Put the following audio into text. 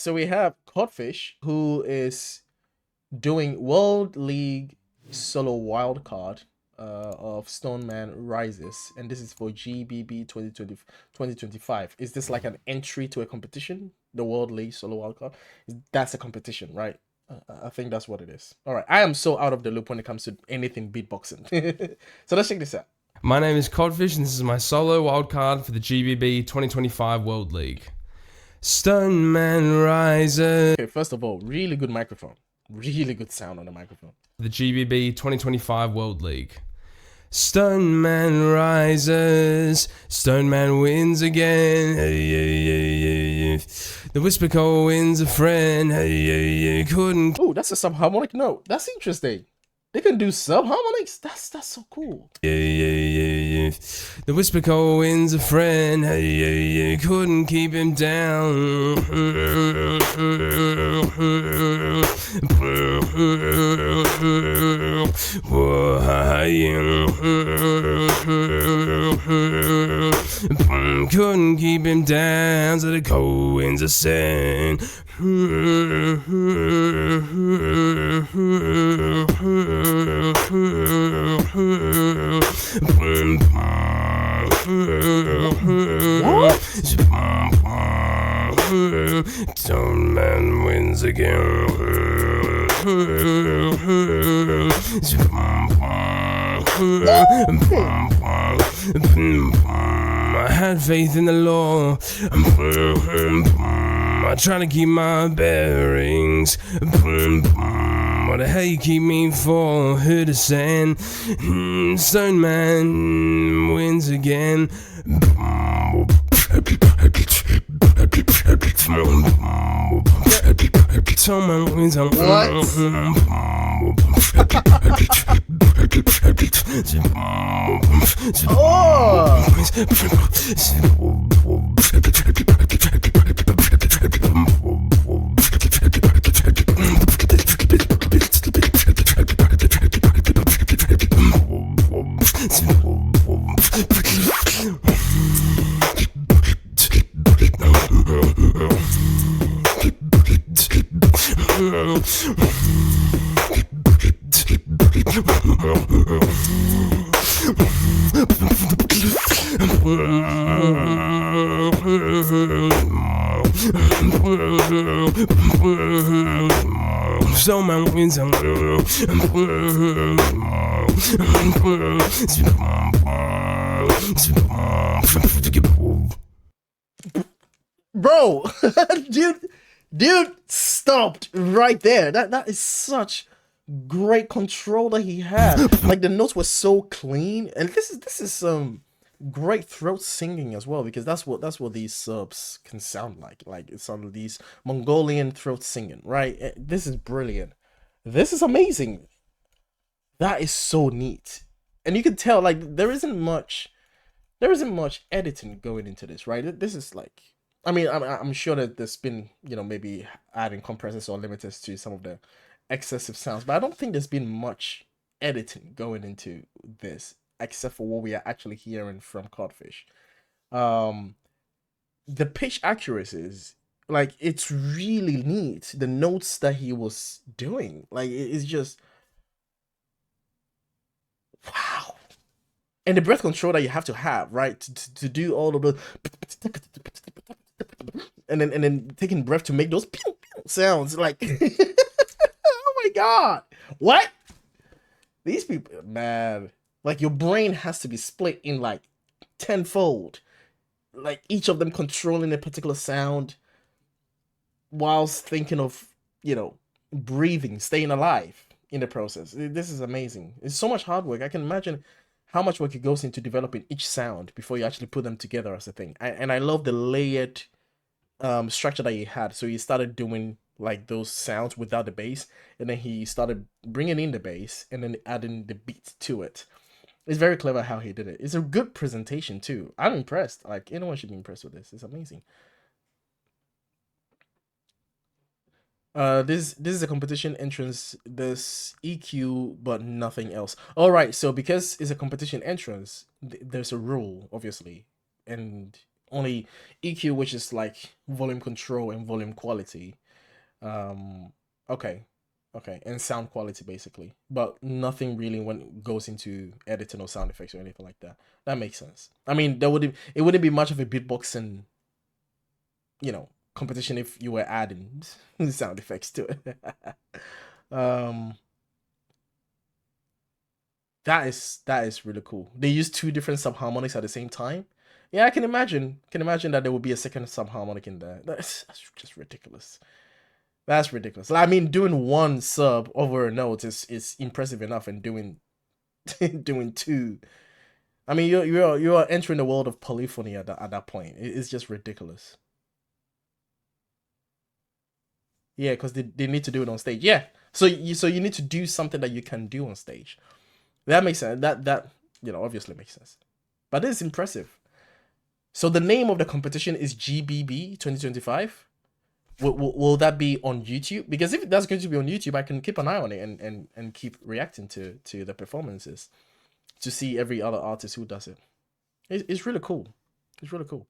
So we have CODFISH, who is doing World League solo wildcard of Stoneman Rises, and this is for GBB 2025. Is this like an entry to a competition? The World League solo wildcard? That's a competition, right? I think that's what it is. All right, I am so out of the loop when it comes to anything beatboxing. So let's check this out. My name is CODFISH and this is my solo wildcard for the GBB 2025 World League. Stoneman Rises. Okay, first of all, really good microphone. Really good sound on the microphone. The GBB 2025 World League. Stoneman rises, Stoneman wins again. The Whisper Call wins a friend. Couldn't. Oh, that's a subharmonic note. That's interesting. They can do subharmonics. That's so cool. The Whisper Call wins a friend. Couldn't keep him down. Couldn't keep him down, so the cold winds ascend. What? Stoneman wins again. I had faith in the law. I try to keep my bearings. What the hell you keep me for? Who to send? Stoneman wins again. Stoneman wins again. Stoneman wins Bro, dude stopped right there. That is such great control that he had. Like the notes were so clean, and this is some great throat singing as well, because that's what these subs can sound like. Like it's on these Mongolian throat singing, right? This is brilliant. This is amazing. That is so neat, and you can tell like there isn't much editing going into this, right? This is like, I mean, I'm sure that there's been, maybe adding compressors or limiters to some of the excessive sounds, but I don't think there's been much editing going into this, except for what we are actually hearing from CODFISH. The pitch accuracies, like, it's really neat. The notes that he was doing, like, it's just wow. And the breath control that you have to have, right, to do all of the and then taking breath to make those pew, pew sounds, like oh my god, what? These people, man, like your brain has to be split in like tenfold, like each of them controlling a particular sound whilst thinking of, breathing, staying alive in the process. This is amazing. It's so much hard work. I can imagine how much work it goes into developing each sound before you actually put them together as a thing. And I love the layered structure that he had. So he started doing like those sounds without the bass, and then he started bringing in the bass and then adding the beat to it. It's very clever how he did it. It's a good presentation too. I'm impressed. Like, anyone should be impressed with this. It's amazing. This is a competition entrance. There's EQ, but nothing else. All right, so because it's a competition entrance, there's a rule, obviously, and only EQ, which is like volume control and volume quality. Okay, okay, and sound quality basically, but nothing really when it goes into editing or sound effects or anything like that. That makes sense. I mean, it wouldn't be much of a beatboxing, competition if you were adding sound effects to it. um, that is really cool. They use two different subharmonics at the same time. Yeah, I can imagine. Can imagine that there will be a second subharmonic in there. That's just ridiculous. That's ridiculous. I mean, doing one sub over a note is impressive enough, and doing doing two. I mean, you're entering the world of polyphony at that point. It's just ridiculous. Yeah, because they need to do it on stage. Yeah, so you need to do something that you can do on stage. That makes sense. That obviously makes sense. But this is impressive. So the name of the competition is GBB25. Will that be on YouTube? Because if that's going to be on YouTube, I can keep an eye on it and keep reacting to the performances to see every other artist who does it. It's really cool. It's really cool.